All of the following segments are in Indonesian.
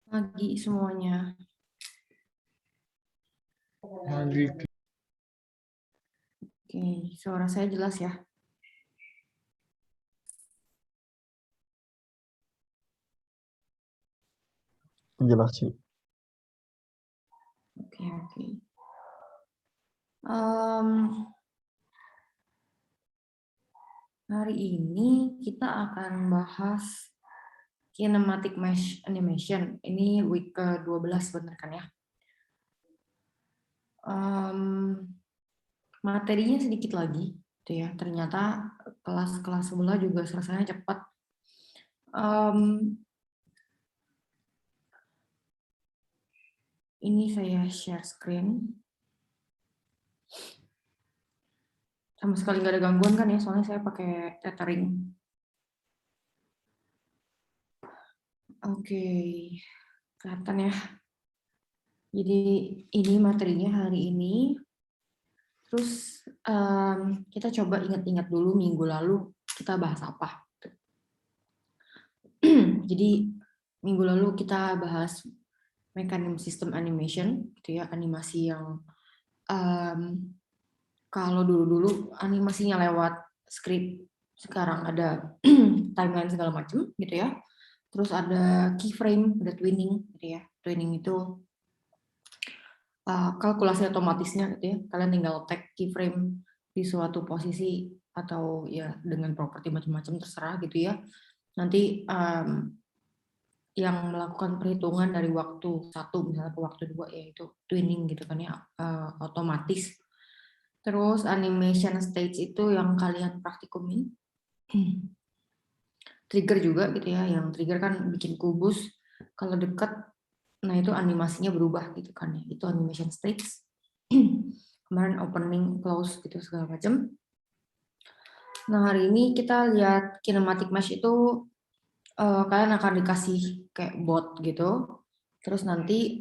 Pagi semuanya. Pagi. Oke, suara saya jelas ya? Jelas sih. Oke. Hari ini kita akan bahas kinematic mesh animation. Ini week ke-12 benar kan ya? Materinya sedikit lagi, gitu ya. Ternyata kelas-kelas sebelah juga selesainya cepat. Ini saya share screen. Sama sekali nggak ada gangguan kan ya, soalnya saya pakai tethering. Oke, kelihatan ya. Jadi ini materinya hari ini. Terus kita coba ingat-ingat dulu minggu lalu kita bahas apa. Jadi minggu lalu kita bahas mekanisme sistem animation, gitu ya, animasi yang kalau dulu animasinya lewat script, sekarang ada timeline segala macam, gitu ya. Terus ada keyframe, ada twinning, gitu ya. Twinning itu kalkulasi otomatisnya, gitu ya. Kalian tinggal tag keyframe di suatu posisi atau ya dengan properti macam-macam terserah, gitu ya. Nanti yang melakukan perhitungan dari waktu 1 misalnya ke waktu 2 yaitu twinning, gitu kan ya, otomatis. Terus animation stage itu yang kalian praktikumin. Trigger juga, gitu ya, yang trigger kan bikin kubus kalau dekat, nah itu animasinya berubah, gitu kan ya, itu animation stage. Kemarin opening, close, gitu segala macam. Nah hari ini kita lihat kinematic mesh itu kalian akan dikasih kayak bot gitu, terus nanti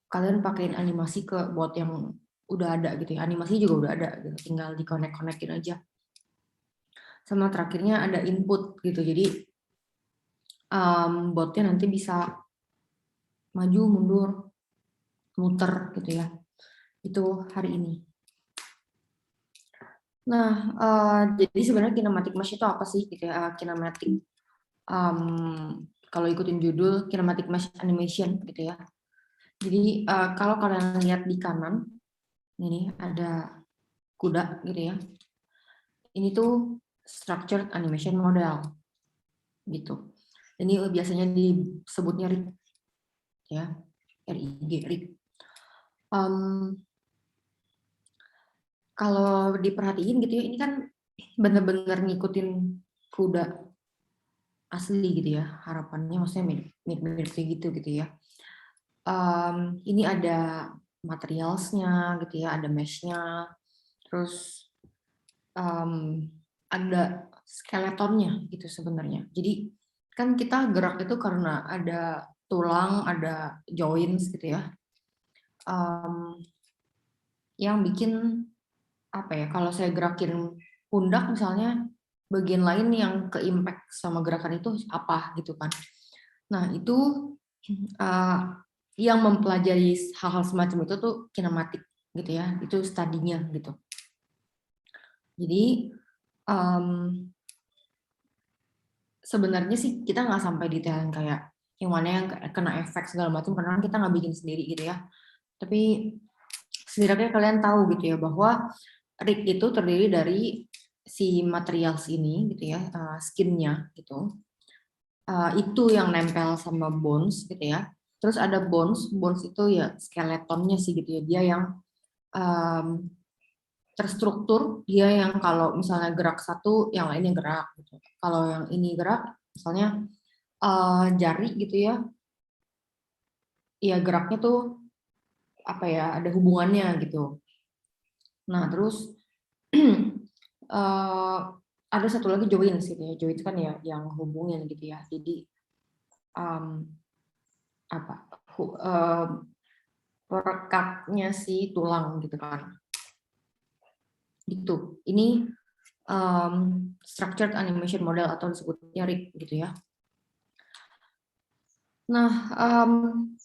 kalian pakein animasi ke bot yang udah ada, gitu ya, animasi juga udah ada, gitu. Tinggal di connect-connectin aja. Sama terakhirnya ada input, gitu, jadi botnya nanti bisa maju, mundur, muter, gitu ya. Itu hari ini. Nah, jadi sebenarnya kinematic mesh itu apa sih, gitu ya? Kinematic, kalau ikutin judul kinematic mesh animation, gitu ya. Jadi kalau kalian lihat di kanan, ini ada kuda, gitu ya. Ini tuh structured animation model, gitu. Ini biasanya disebutnya RIG, ya, RIG, RIG. Kalau diperhatiin, gitu ya, ini kan bener-bener ngikutin kuda asli, gitu ya. Harapannya maksudnya mirip-mirip kayak gitu ya. Ini ada materialsnya, gitu ya, ada mesh-nya, terus ada skeletonnya, gitu sebenarnya. Jadi kan kita gerak itu karena ada tulang, ada joints, gitu ya, yang bikin apa ya, kalau saya gerakin pundak misalnya, bagian lain yang ke impact sama gerakan itu apa, gitu kan. Nah itu yang mempelajari hal-hal semacam itu tuh kinematik, gitu ya, itu studinya, gitu. Jadi sebenarnya sih kita nggak sampai detailin kayak yang mana yang kena efek segala macam, karena kita nggak bikin sendiri, gitu ya. Tapi setidaknya kalian tahu, gitu ya, bahwa rig itu terdiri dari si materials ini, gitu ya, skinnya, gitu. Itu yang nempel sama bones, gitu ya. Terus ada bones itu ya skeletonnya sih, gitu ya. Dia yang terstruktur, dia yang kalau misalnya gerak satu, yang lainnya gerak, gitu. Kalau yang ini gerak, misalnya jari, gitu ya, ya geraknya tuh apa ya, ada hubungannya, gitu. Nah terus ada satu lagi joints, gitu ya. Joints kan ya yang hubungin, gitu ya. Jadi apa perekatnya si tulang, gitu kan. Gitu. Ini structured animation model atau disebutnya RIG, gitu ya. Nah,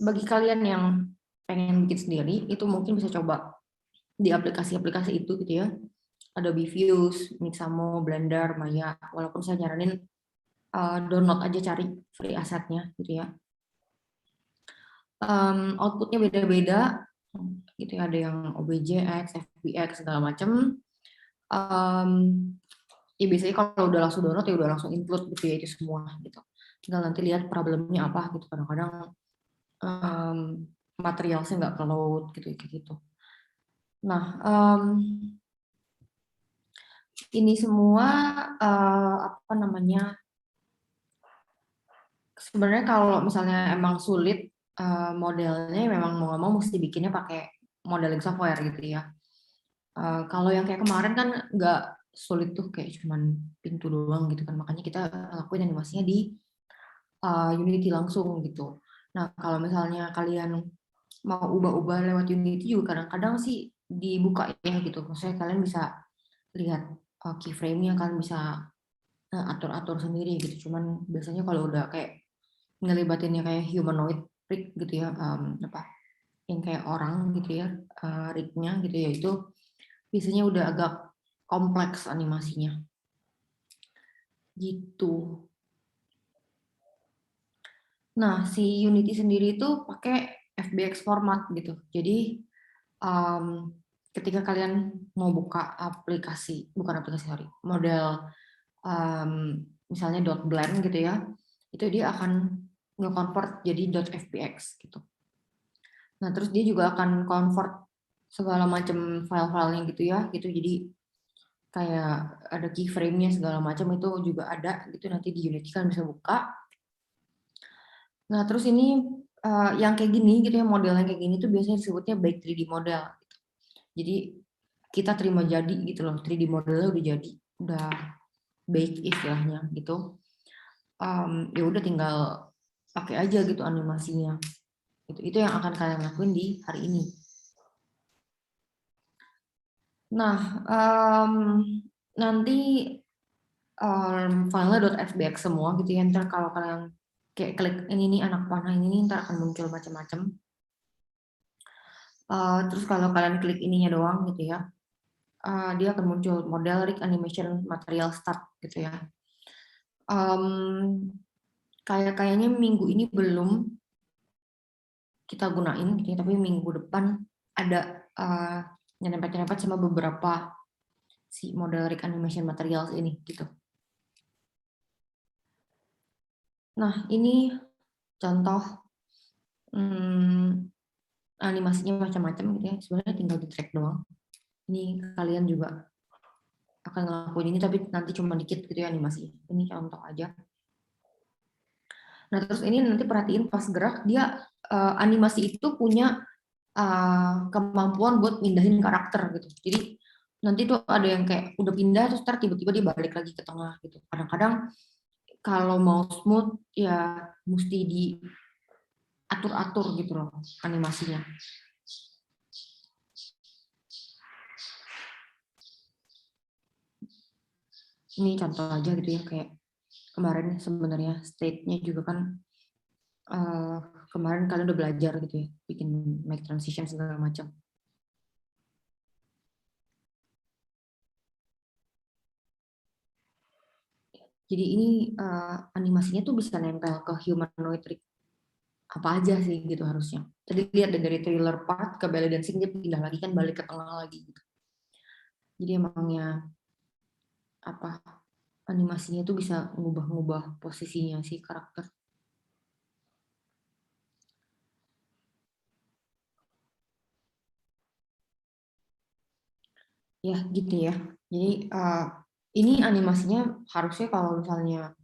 bagi kalian yang pengen bikin sendiri, itu mungkin bisa coba di aplikasi-aplikasi itu gitu ya. Adobe Views, Mixamo, Blender, Maya. Walaupun saya nyaranin download aja, cari free assetnya gitu ya. Outputnya beda-beda gitu ya, ada yang OBJX, FBX segala macam. Ya biasanya kalau udah langsung download ya udah langsung include gitu ya itu semua gitu. Tinggal nanti lihat problemnya apa gitu. Kadang-kadang materialnya nggak ke load gitu kayak gitu. Nah, ini semua apa namanya? Sebenarnya kalau misalnya emang sulit modelnya, memang mau nggak mau mesti bikinnya pakai modeling software gitu ya. Kalau yang kayak kemarin kan nggak sulit tuh, kayak cuman pintu doang gitu kan, makanya kita lakuin animasinya di Unity langsung gitu. Nah kalau misalnya kalian mau ubah-ubah lewat Unity juga kadang-kadang sih dibuka ya gitu, maksudnya kalian bisa lihat keyframe-nya, kalian bisa atur-atur sendiri gitu. Cuman biasanya kalau udah kayak ngelibatinnya kayak humanoid rig gitu ya, apa yang kayak orang gitu ya, rignya gitu ya, itu biasanya udah agak kompleks animasinya gitu. Nah si Unity sendiri itu pakai FBX format gitu, jadi ketika kalian mau buka aplikasi, bukan aplikasi, sorry, model misalnya .blend gitu ya, itu dia akan nge-convert jadi .fbx gitu. Nah terus dia juga akan convert segala macam file-filenya gitu ya, gitu. Jadi kayak ada keyframe-nya segala macam itu juga ada gitu, nanti di Unity kan bisa buka. Nah terus ini yang kayak gini gitu ya, model yang kayak gini tuh biasanya disebutnya baik 3D model. Jadi kita terima jadi gitu loh, 3D modelnya udah jadi, udah baik istilahnya gitu. Ya udah tinggal pakai aja gitu animasinya. Itu yang akan kalian lakuin di hari ini. Nah, nanti filenya .fbx semua gitu ya. Ntar kalau kalian kayak klik ini nih, anak panah ini ntar akan muncul macam-macam. Terus kalau kalian klik ininya doang gitu ya, dia akan muncul model rig animation material start gitu ya. Kayaknya minggu ini belum kita gunain gitu ya, tapi minggu depan ada nyerempet-nyerempet sama beberapa si model rig animation materials ini gitu. Nah ini contoh animasinya macam-macam gitu ya, sebenarnya tinggal di track doang. Ini kalian juga akan ngelakuin ini, tapi nanti cuma dikit gitu ya animasi. Ini contoh aja. Nah terus ini nanti perhatiin pas gerak, dia animasi itu punya kemampuan buat pindahin karakter gitu. Jadi nanti tuh ada yang kayak udah pindah terus tiba-tiba dia balik lagi ke tengah gitu. Kadang-kadang kalau mau smooth ya mesti diatur-atur gitu loh animasinya. Ini contoh aja gitu ya, kayak kemarin sebenarnya state-nya juga kan kemarin kalian udah belajar gitu ya, bikin make transition segala macam. Jadi ini animasinya tuh bisa nempel ke humanoid rig apa aja sih gitu harusnya. Tadi lihat dari trailer part ke belly dancing dia pindah lagi kan, balik ke tengah lagi gitu. Jadi emangnya apa animasinya tuh bisa ngubah-ngubah posisinya si karakter. Ya gitu ya. Jadi ini animasinya harusnya kalau misalnya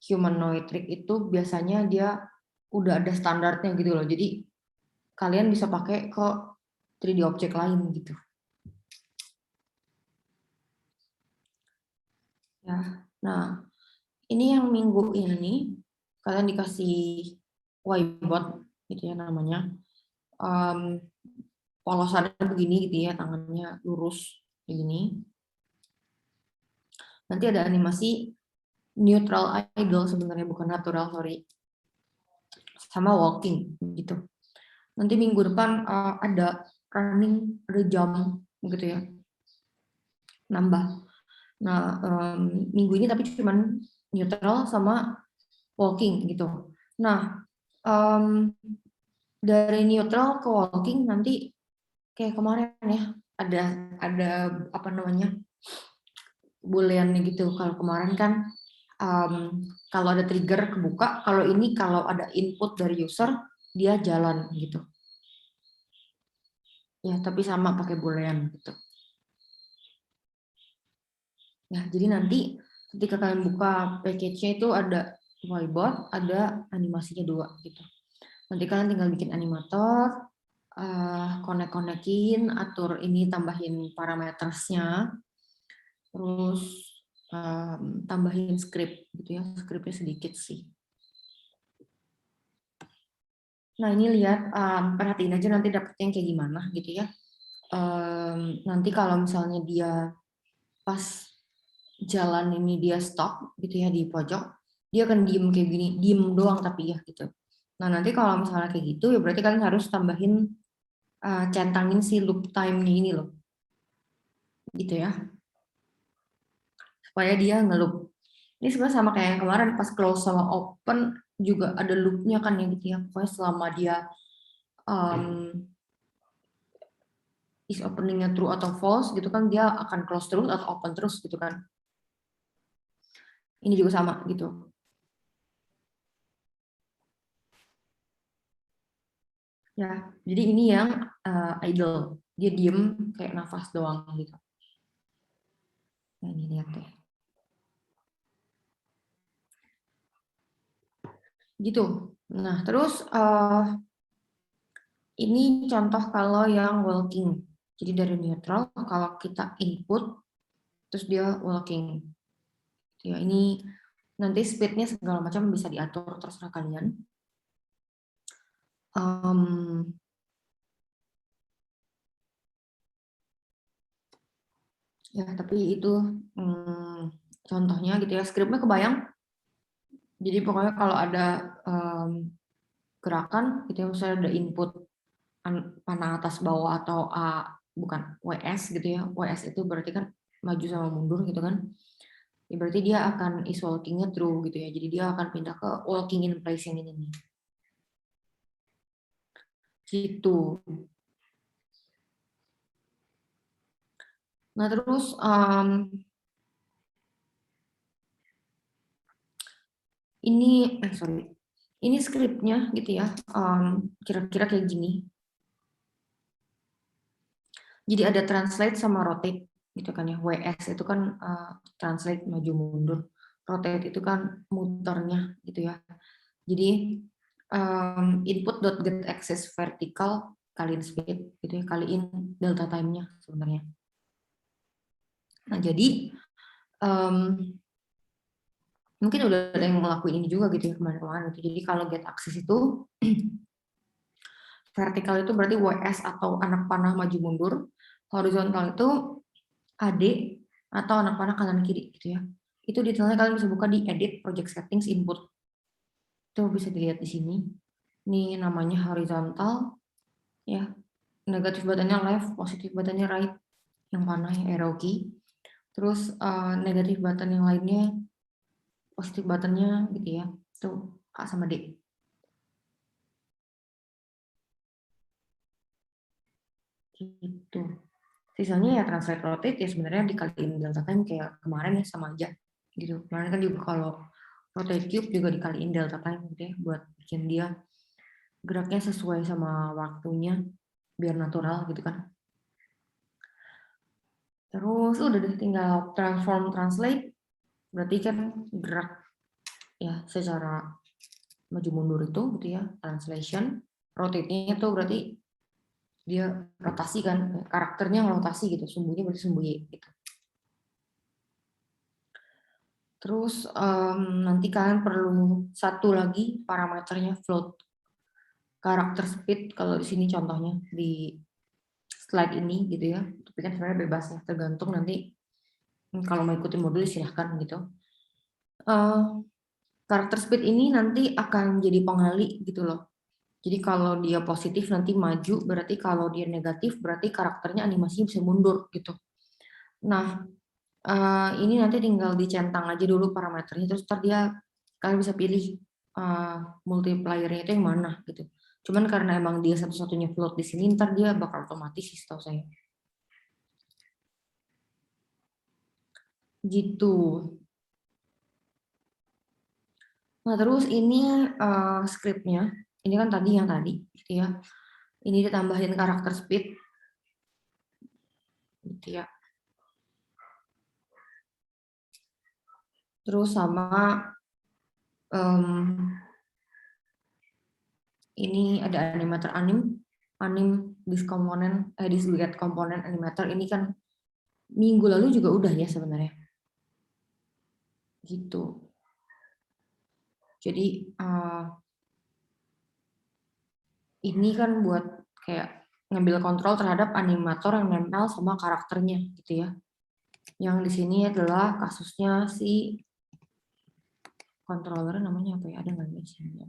humanoid rig itu biasanya dia udah ada standarnya gitu loh. Jadi kalian bisa pakai ke 3D object lain gitu. Ya. Nah, ini yang minggu ini kalian dikasih whiteboard gitu ya namanya. Polosannya begini gitu ya, tangannya lurus begini. Nanti ada animasi neutral idle, sebenarnya bukan natural, sorry. sama walking gitu. Nanti minggu depan ada running, ada jam gitu ya, nambah. Nah, minggu ini tapi cuman neutral sama walking gitu. Nah, dari neutral ke walking nanti kayak kemarin ya, ada apa namanya, booleannya gitu. Kalau kemarin kan kalau ada trigger kebuka, kalau ini kalau ada input dari user dia jalan gitu. Ya, tapi sama pakai boolean gitu. Ya, jadi nanti ketika kalian buka package-nya itu ada whiteboard, ada animasinya 2 gitu. Nanti kalian tinggal bikin animator, connect-connectin, atur ini, tambahin parametersnya, terus tambahin script gitu ya, scriptnya sedikit sih. Nah ini lihat, perhatiin aja nanti dapetnya yang kayak gimana gitu ya. Nanti kalau misalnya dia pas jalan ini dia stop gitu ya di pojok, dia akan diem kayak gini, diem doang tapi ya gitu. Nah nanti kalau misalnya kayak gitu ya berarti kalian harus tambahin, centangin si loop time-nya ini loh, gitu ya, supaya dia ngeloop. Ini sebenarnya sama kayak yang kemarin pas close sama open juga ada loop-nya kan ya gitu ya. Pokoknya selama dia is opening-nya true atau false gitu kan, dia akan close terus atau open terus gitu kan. Ini juga sama gitu. Ya, jadi ini yang idle, dia diem kayak nafas doang gitu. Nah, ini lihat deh. Gitu. Nah, terus ini contoh kalau yang walking. Jadi dari neutral, kalau kita input, terus dia walking. Ya, ini nanti speednya segala macam bisa diatur, terserah kalian. Ya, tapi itu contohnya gitu ya. Skripnya kebayang. Jadi pokoknya kalau ada gerakan, gitu ya, misalnya ada input panah atas bawah atau bukan WS gitu ya. WS itu berarti kan maju sama mundur gitu kan. Ya berarti dia akan is walking-nya true gitu ya. Jadi dia akan pindah ke walking in place yang ini nih. Gitu. Nah terus ini skripnya gitu ya. Kira-kira kayak gini. Jadi ada translate sama rotate gitu kan ya. WS itu kan translate maju mundur. Rotate itu kan muternya gitu ya. Jadi input.get access vertical kaliin speed gitu ya, kaliin delta time-nya sebenarnya. Nah, jadi mungkin udah ada yang ngelakuin ini juga gitu ya kemarin-kemarin gitu. Jadi kalau get access itu vertikal itu berarti WS atau anak panah maju mundur, horizontal itu AD atau anak panah kanan kiri gitu ya. Itu detailnya kalian bisa buka di edit project settings input. Itu bisa dilihat di sini. Ini namanya horizontal ya. Negatif buttonnya left, positif buttonnya right, yang panah yang arrow key. Terus negatif button yang lainnya, positif buttonnya gitu ya. Tuh A sama D. Gitu. Sisanya ya translate rotate ya sebenarnya dikaliin delta time kayak kemarin ya sama aja gitu. Kemarin kan juga kalau rotate cube juga dikaliin delta time gitu ya buat bikin dia geraknya sesuai sama waktunya biar natural gitu kan. Terus udah deh tinggal transform translate, berarti kan gerak ya secara maju mundur itu gitu ya, translation. Rotate-nya itu berarti dia rotasi kan, karakternya ngerotasi gitu, sumbunya berarti sumbu Y gitu. Terus nanti kalian perlu satu lagi parameternya float. Karakter speed kalau di sini contohnya di slide ini gitu ya. Tapi kan sebenarnya bebas ya, tergantung nanti kalau mau ikutin modul silahkan gitu. karakter speed ini nanti akan jadi pengali gitu loh. Jadi kalau dia positif nanti maju, berarti kalau dia negatif berarti karakternya animasinya bisa mundur gitu. Nah, ini nanti tinggal dicentang aja dulu parameternya, terus ntar kalian bisa pilih multiplier-nya itu yang mana gitu. Cuman karena emang dia satu-satunya float di sini, ntar dia bakal otomatis sih setahu saya. Gitu. Nah, terus ini scriptnya, ini kan tadi yang tadi, gitu ya. Ini ditambahin karakter speed, gitu ya. Terus sama ini ada animator anim this component, this get component animator ini kan minggu lalu juga udah ya sebenarnya. Gitu. Jadi ini kan buat kayak ngambil kontrol terhadap animator yang nempel sama karakternya gitu ya. Yang di sini adalah kasusnya si controller namanya apa ya? Ada nggak di sini?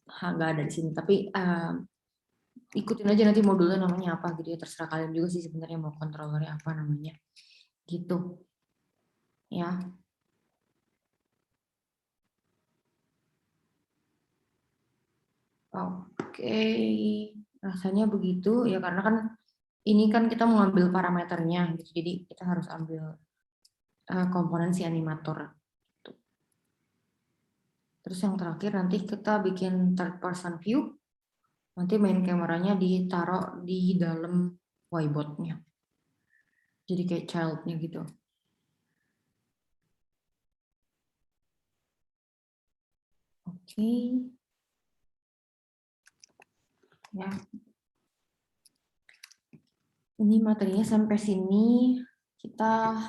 Nggak ada di sini. Tapi ikutin aja nanti modulnya namanya apa gitu ya. Terserah kalian juga sih sebenarnya mau controllernya apa namanya. Gitu. Ya. Oke, rasanya begitu ya karena kan ini kan kita mau ambil parameternya gitu. Jadi kita harus ambil komponen si animator. Terus yang terakhir nanti kita bikin third person view. Nanti main kameranya ditaruh di dalam whiteboard-nya. Jadi kayak child-nya gitu. Oke. Ya. Ini materinya sampai sini. Kita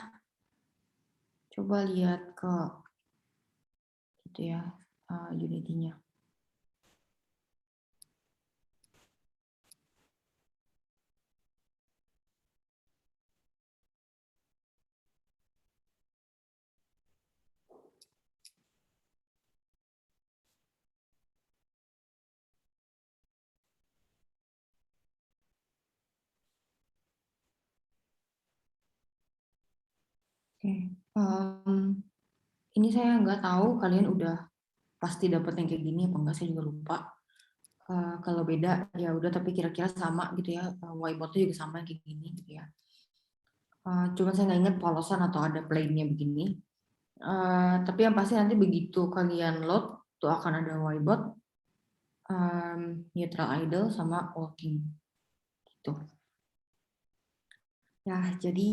coba lihat ke gitu ya, Unity-nya. Oke. Ini saya nggak tahu kalian udah pasti dapat yang kayak gini apa enggak, saya juga lupa. Kalau beda ya udah, tapi kira-kira sama gitu ya, whiteboard-nya juga sama kayak gini gitu ya. Cuma saya nggak ingat polosan atau ada plain-nya begini. Tapi yang pasti nanti begitu kalian load tuh akan ada whiteboard, neutral idle sama walking gitu. Ya jadi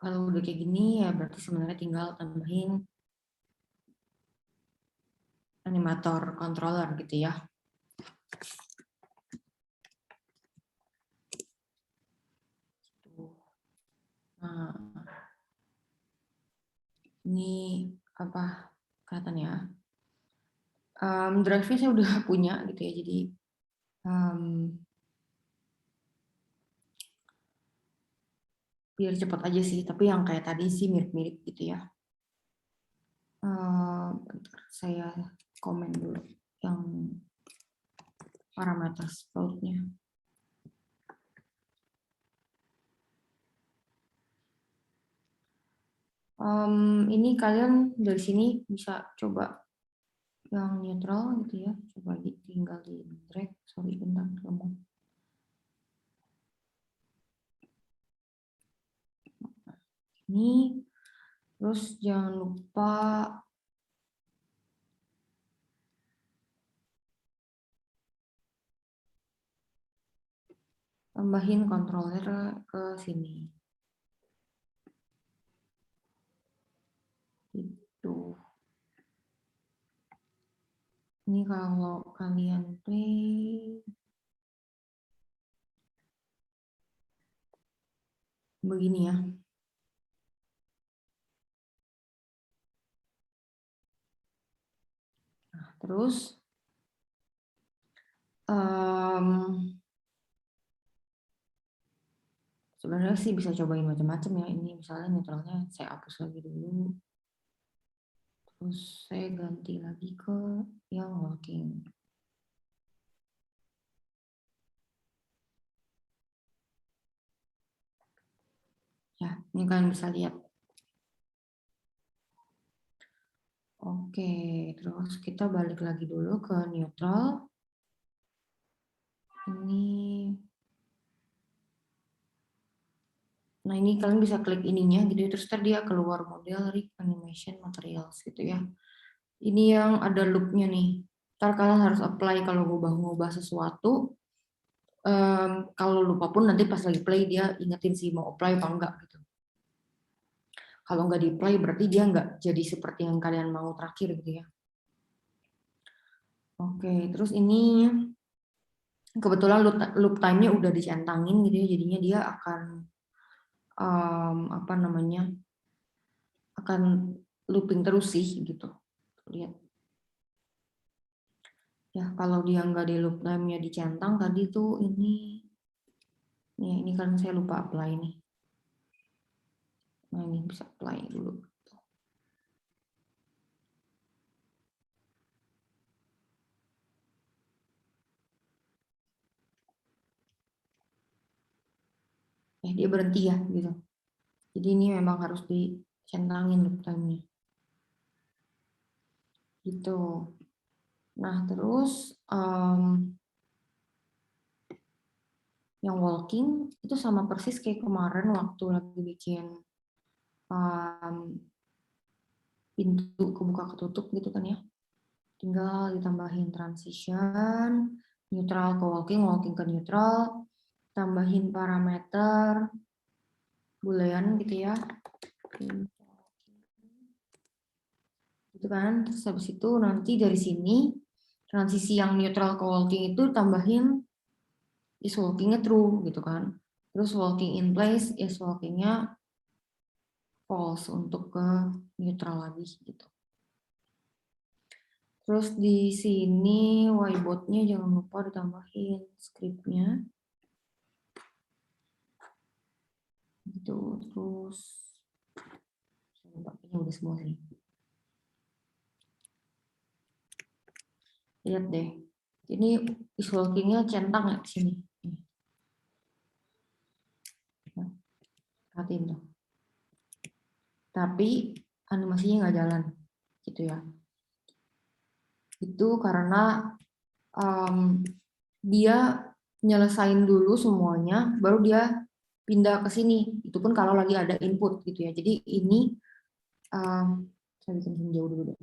kalau udah kayak gini ya berarti sebenarnya tinggal tambahin animator controller gitu ya. Nah, ini apa kelihatannya? Drive-nya saya udah punya gitu ya, jadi biar cepat aja sih. Tapi yang kayak tadi sih mirip-mirip gitu ya. Bentar, saya komen dulu yang parameter floatnya. Ini kalian dari sini bisa coba yang netral gitu ya. Coba tinggal di drag. Sorry, bentar, kamu. Ini terus jangan lupa tambahin controller ke sini. Itu. Ini kalau kalian play begini ya. Nah, terus Sebenarnya sih bisa cobain macam-macam ya. Ini misalnya neutralnya saya hapus lagi dulu. Terus saya ganti lagi ke yang walking. Ya, ini kalian bisa lihat. Oke, terus kita balik lagi dulu ke neutral. Nah ini kalian bisa klik ininya gitu ya, terus dia keluar model rig animation materials gitu ya. Ini yang ada loopnya nih. Ntar kalian harus apply kalau ngubah-ngubah sesuatu. Kalau lupa pun nanti pas lagi play dia ingetin sih mau apply apa enggak gitu. Kalau nggak di play berarti dia nggak jadi seperti yang kalian mau terakhir gitu ya. Oke, terus ini kebetulan loop time-nya udah dicentangin gitu ya, jadinya dia akan apa namanya akan looping terus sih gitu. Lihat. Ya, kalau dia nggak di loop time-nya dicentang tadi tuh ini kan saya lupa apply nih. Nah, ini bisa apply dulu. Dia berhenti ya gitu. Jadi ini memang harus dicentangin loop time-nya. Gitu. Nah, terus yang walking itu sama persis kayak kemarin waktu lagi bikin pintu kebuka ketutup gitu kan ya. Tinggal ditambahin transition, neutral ke walking, walking ke neutral, tambahin parameter boolean gitu ya. Gitu kan. Terus habis itu nanti dari sini transisi yang neutral ke walking itu tambahin is walking-nya true gitu kan. Terus walking in place is walking-nya false untuk ke neutral lagi gitu. Terus di sini whiteboard-nya jangan lupa ditambahin script-nya. Gitu. Terus ini udah semua sih. Lihat deh. Ini is walking-nya centang ya di sini. Perhatiin tuh. Tapi animasinya nggak jalan gitu ya. Itu karena dia nyelesain dulu semuanya baru dia pindah ke sini. Itu pun kalau lagi ada input gitu ya. Jadi ini saya bikin jauh dulu deh.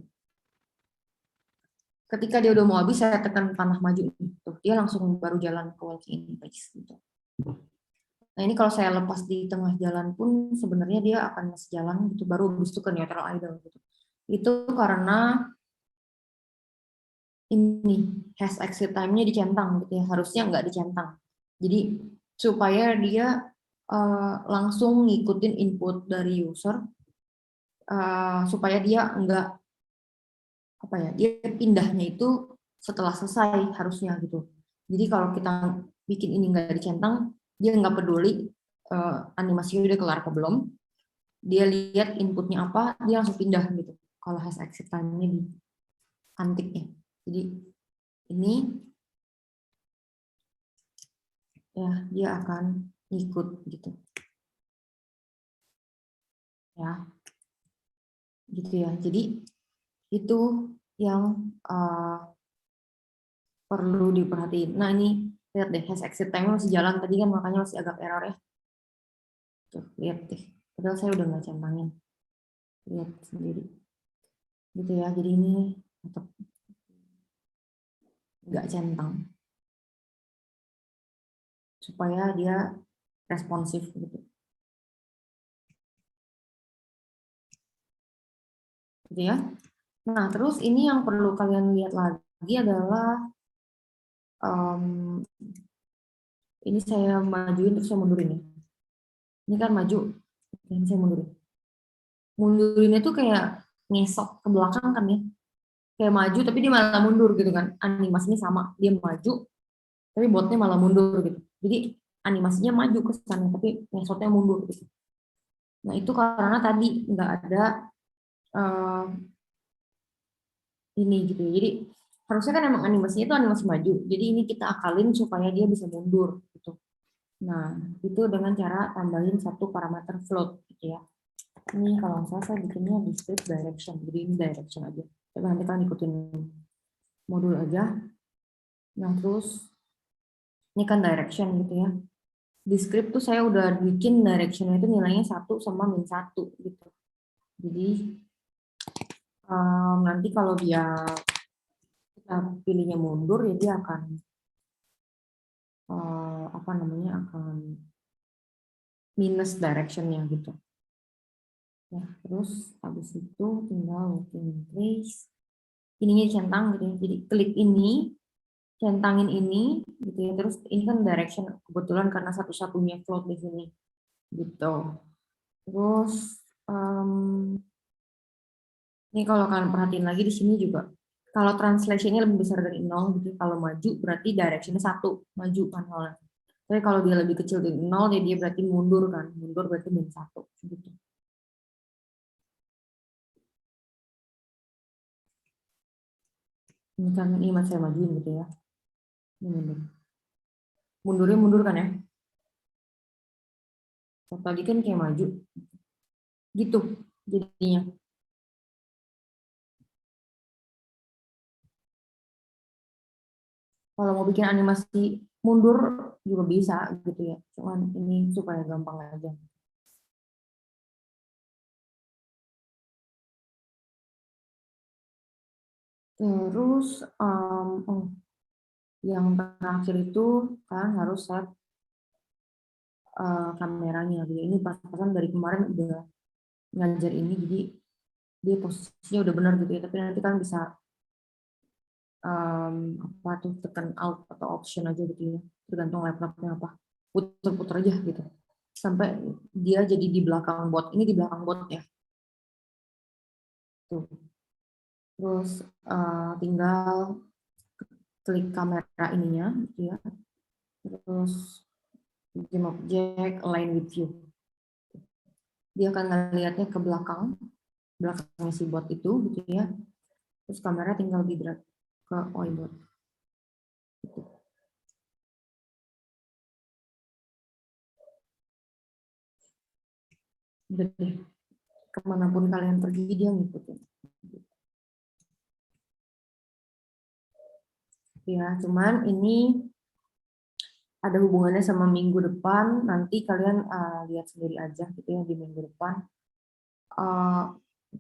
Ketika dia udah mau habis saya tekan panah maju tuh dia langsung baru jalan ke walking in place gitu. Nah ini kalau saya lepas di tengah jalan pun sebenarnya dia akan masih jalan gitu baru habis itu ke neutral idle gitu. Itu karena ini has exit time-nya dicentang gitu ya, harusnya nggak dicentang. Jadi supaya dia langsung ngikutin input dari user supaya dia nggak apa ya, dia pindahnya itu setelah selesai harusnya gitu. Jadi kalau kita bikin ini nggak dicentang, dia nggak peduli animasinya udah kelar apa belum, dia lihat inputnya apa, dia langsung pindah gitu. Kalau has exit time-nya di antiknya. Jadi ini ya dia akan ikut gitu ya gitu ya. Jadi itu yang perlu diperhatiin. Nah ini lihat deh has exit time masih jalan tadi kan makanya masih agak error ya. Tuh, lihat deh. Padahal saya udah nggak centangin. Lihat sendiri. Gitu ya. Jadi ini tetap nggak centang. Supaya dia responsif gitu. Gitu ya. Nah, terus ini yang perlu kalian lihat lagi adalah ini saya majuin terus saya mundurin ya. Ini kan maju, ini saya mundurin. Mundurinnya tuh kayak ngesok ke belakang kan ya. Kayak maju tapi dia malah mundur gitu kan. Animasinya sama, dia maju tapi botnya malah mundur gitu. Jadi animasinya maju ke sana, tapi ngesotnya mundur gitu. Nah itu karena tadi nggak ada uh, ini gitu. Jadi harusnya kan emang animasinya itu animasi maju. Jadi ini kita akalin supaya dia bisa mundur gitu. Nah itu dengan cara tambahin satu parameter float gitu ya. Ini kalau saya bikinnya discrete direction. Jadi ini direction aja. Tapi nanti kalian ikutin modul aja. Nah terus ini kan direction gitu ya. Di script tuh saya udah bikin directionnya itu nilainya 1 sama -1 gitu. Jadi nanti kalau kita pilihnya mundur ya dia akan apa namanya akan minus directionnya gitu. Ya, terus habis itu tinggal looking trace. Ininya centang gitu ya. Jadi klik ini, centangin ini gitu ya. Terus ini kan direction kebetulan karena satu-satunya float di sini gitu. Terus ini kalau kalian perhatiin lagi di sini juga, kalau translationnya lebih besar dari 0, gitu. Kalau maju berarti directionnya 1, maju kan kalau. Tapi kalau dia lebih kecil dari 0, ya dia berarti mundur kan, mundur berarti -1 gitu. Ini kan ini masih saya majuin gitu ya. Ini mundur. Mundurnya mundur kan ya. Tadi kan kayak maju. Gitu jadinya. Kalau mau bikin animasi mundur juga bisa gitu ya. Cuman ini supaya gampang aja. Terus yang terakhir itu kalian harus set kameranya. Jadi ini pas-pasan dari kemarin udah ngajar ini, jadi dia posisinya udah benar gitu ya. Tapi nanti kan bisa apa tuh tekan alt atau option aja gitu ya, tergantung laptopnya apa, puter-puter aja gitu sampai dia jadi di belakang bot. Ini di belakang bot ya tuh. Terus tinggal klik kamera ininya gitu ya, terus game object align with view, dia akan ngelihatnya ke belakangnya si bot itu gitu ya. Terus kamera tinggal di drag ke OIBot gitu. Udah deh, kemanapun kalian pergi dia ngikutin ya. Cuman ini ada hubungannya sama minggu depan, nanti kalian lihat sendiri aja gitu ya. Di minggu depan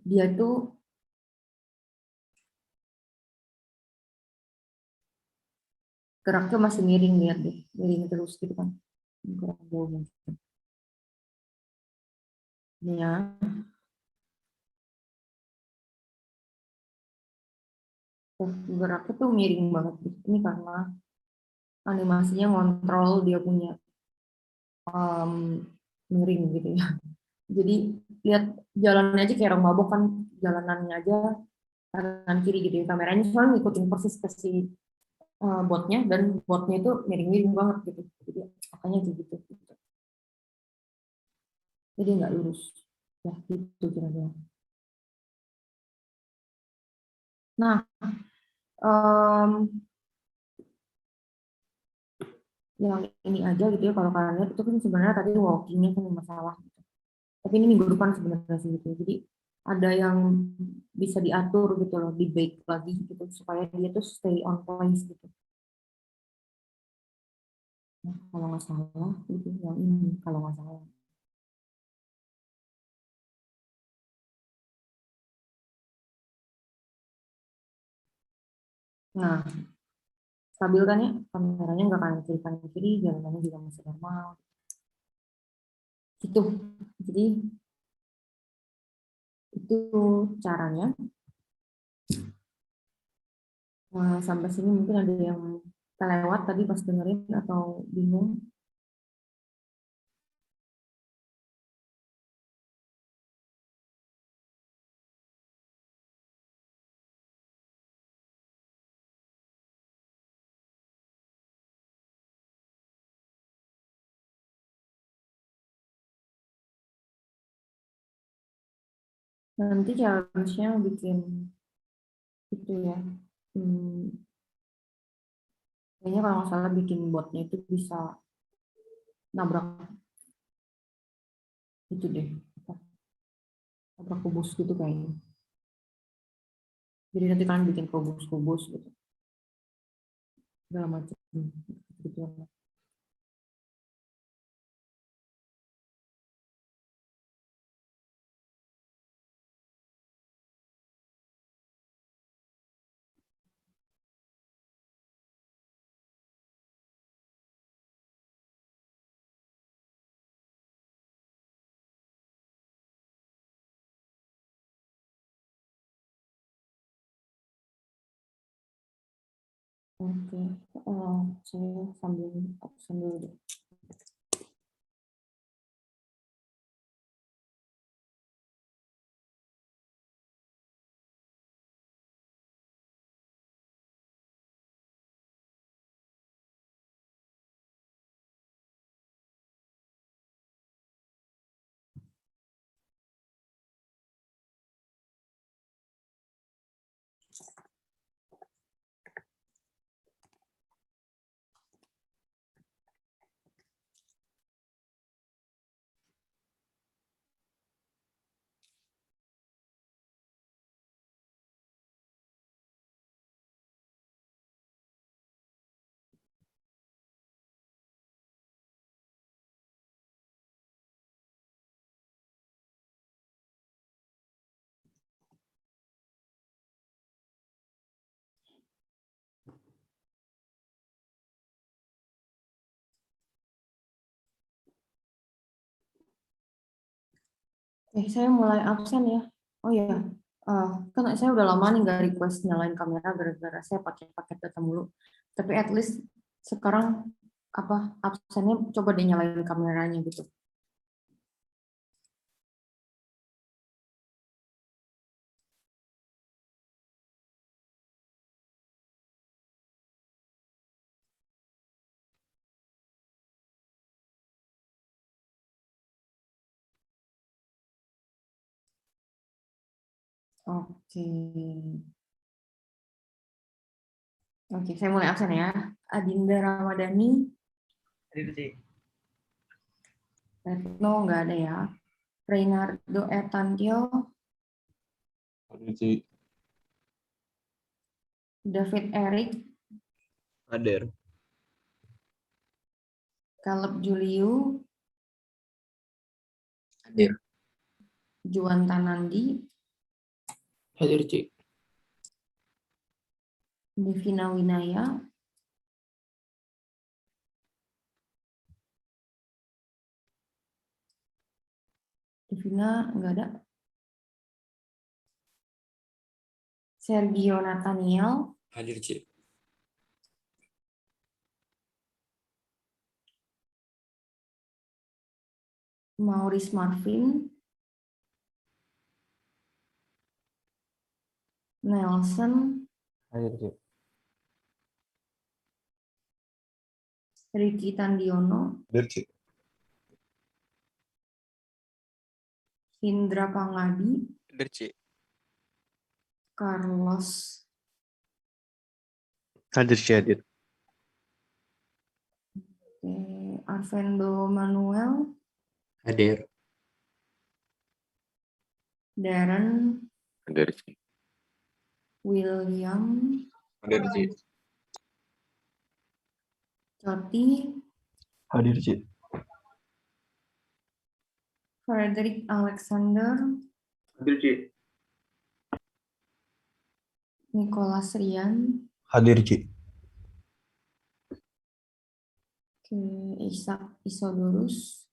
dia tuh geraknya masih miring, lihat deh, miring terus gitu kan, gerak jauh mungkin ya. Geraknya tuh miring banget gitu. Ini karena animasinya ngontrol dia punya miring gitu ya. Jadi lihat jalannya aja kayak orang mabok kan, jalanannya aja kanan kiri gitu ya. Kameranya soalnya ngikutin persis ke si botnya, dan botnya itu miring-miring banget gitu. Jadi makanya gitu. Jadi nggak lurus. Ya gitu kira-kira. Nah, um, yang ini aja gitu ya, kalau kalian lihat itu kan sebenarnya tadi walkingnya kan masalah gitu. Tapi ini minggu depan sebenarnya sih gitu. Jadi ada yang bisa diatur gitu loh, di bake lagi gitu supaya dia tuh stay on place gitu. Nah, kalau nggak salah gitu yang ini kalau nggak salah. Nah, stabil kan ya, kameranya nggak kanan kiri, jalanannya juga masih normal gitu. Jadi itu caranya. Nah, sampai sini mungkin ada yang kelewat tadi pas dengerin atau bingung. Nanti challenge-nya bikin itu ya. Kayaknya kalau nggak salah bikin botnya itu bisa nabrak itu deh. Nabrak kubus gitu kayaknya. Jadi nanti kalian bikin kubus-kubus gitu. Segala macam. Gitu. Oke, saya sambil absen dulu deh. Saya mulai absen ya. Oh ya, kan saya udah lama nih nggak request nyalain kamera gara-gara saya pakai paket data mulu. Tapi at least sekarang apa absennya coba deh nyalain kameranya gitu. Oke. Oke, saya mulai absen ya. Adinda Ramadhani, Hadir, Ci. Retno nggak ada ya. Reynardo Ertantio, Hadir, Ci. David Eric, Hadir. Caleb Juliu, Hadir. Juan Tanandi, Hadir, Ci. Devina Winaya, Devina nggak ada. Sergio Nathaniel, Hadir, Ci. Maurice Marvin, Nelson, Hadir, Ci. Ricky Tandiono, Hadir, Ci. Indra Pangadi, Hadir, Ci. Carlos, Hadir, Ci. Hadir. Arvendo Manuel, Hadir. Darren, Hadir, Ci. William, Hadir, Ci. Coti, Hadir, Ci. Frederick Alexander, Hadir, Ci. Nicholas Rian, Hadir, Ci. Ishak Isodorus,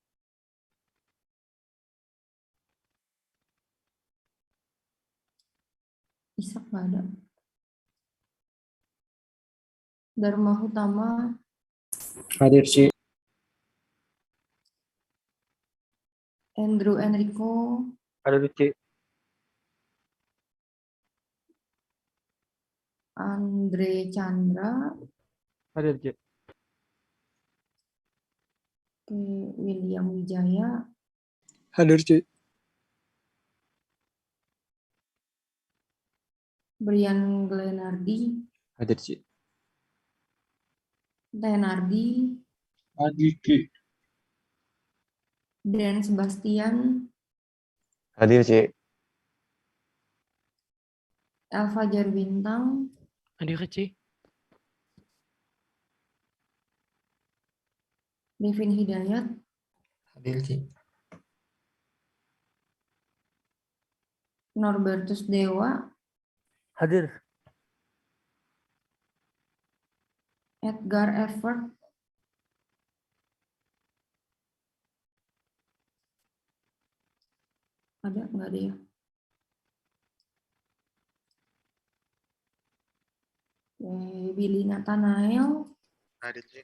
Ishak nggak ada. Dharma Hutama, Hadir, Ci. Andrew Enrico, Hadir, Ci. Andre Chandra, Hadir, Ci. William Wijaya, Hadir, Ci. Brian Glenardi, Hadir, Ci. Tenardi, Hadir, Ci. Dan Sebastian, Hadir, Ci. Elva Jarbintang, Hadir, Ci. Devin Hidayat, Hadir, Ci. Norbertus Dewa, Hadir. Edgar Evert, ada nggak ada ya? Billy Nathanael, Hadir, Ci.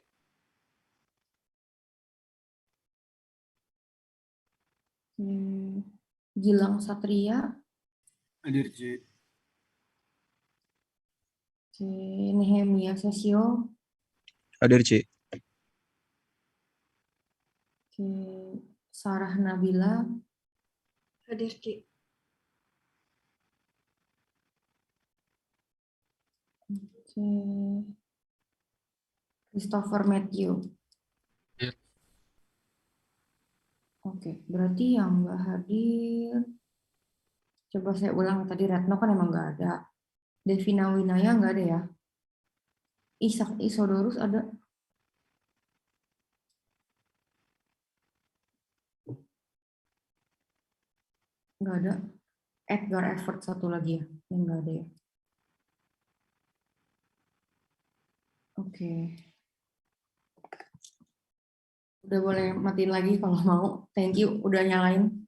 Gilang Satria, Hadir, Ci. Nehemia Sesio, Hadir, Ci. Sarah Nabila, Hadir, Ci. Christopher Matthew. Hadir. Oke, berarti yang nggak hadir. Coba saya ulang tadi, Retno kan emang nggak ada. Devina Winaya nggak ada ya. Ishak Isodorus ada. Nggak ada. Edgar Evert satu lagi ya, yang nggak ada ya. Oke. Udah boleh matiin lagi kalau mau. Thank you, udah nyalain.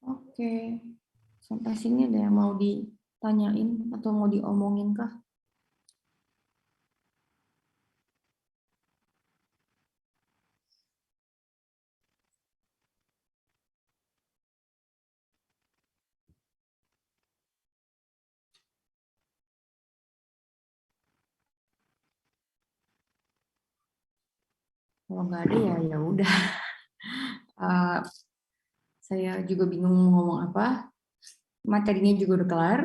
Oke. Sampai sini ada yang mau ditanyain atau mau diomongin kah? Kalau nggak ada ya ya udah. Saya juga bingung ngomong apa. Materinya juga udah kelar.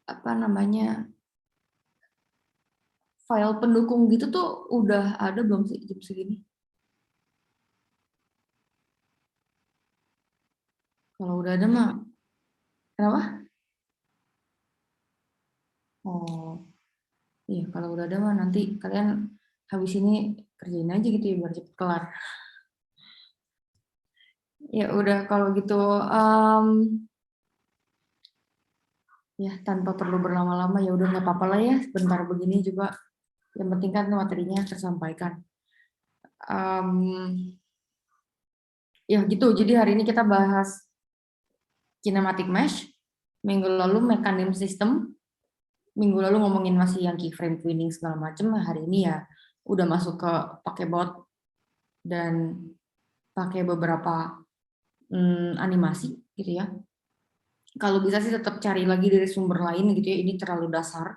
Apa namanya? File pendukung gitu tuh udah ada belum sih jam segini? Kalau udah ada mah, kenapa? Oh, iya kalau udah ada mah nanti kalian habis ini kerjain aja gitu ya biar cepet kelar. Ya udah kalau gitu, ya tanpa perlu berlama-lama ya udah nggak apa-apa lah ya, sebentar begini juga. Yang penting kan materinya tersampaikan. Ya gitu, jadi hari ini kita bahas kinematic mesh, minggu lalu mekanisme sistem, minggu lalu ngomongin masih yang keyframe twinning segala macam. Hari ini ya udah masuk ke pakai bot dan pakai beberapa animasi gitu ya. Kalau bisa sih tetap cari lagi dari sumber lain gitu ya, ini terlalu dasar,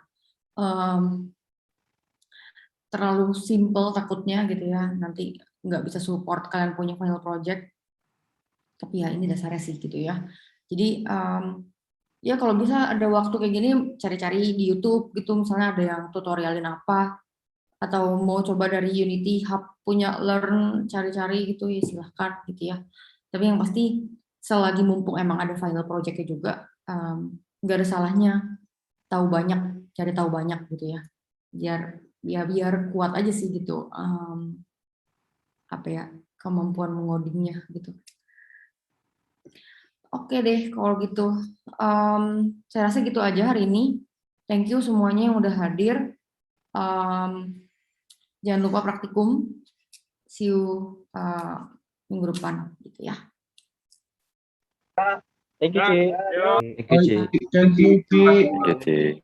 terlalu simple takutnya gitu ya, nanti nggak bisa support kalian punya final project. Tapi ya ini dasarnya sih gitu ya. Jadi ya kalau bisa ada waktu kayak gini cari-cari di YouTube gitu, misalnya ada yang tutorialin apa, atau mau coba dari Unity Hub punya learn, cari-cari gitu ya silahkan gitu ya. Tapi yang pasti selagi mumpung emang ada final projectnya juga, nggak ada salahnya tahu banyak, cari tahu banyak gitu ya. Biar kuat aja sih gitu, apa ya, kemampuan mengodingnya gitu. Oke deh kalau gitu, saya rasa gitu aja hari ini. Thank you semuanya yang udah hadir. Jangan lupa praktikum. See you minggu depan gitu ya. Thank you, Ci. Thank you, Ci. Thank you, Ci. Thank you, Ci.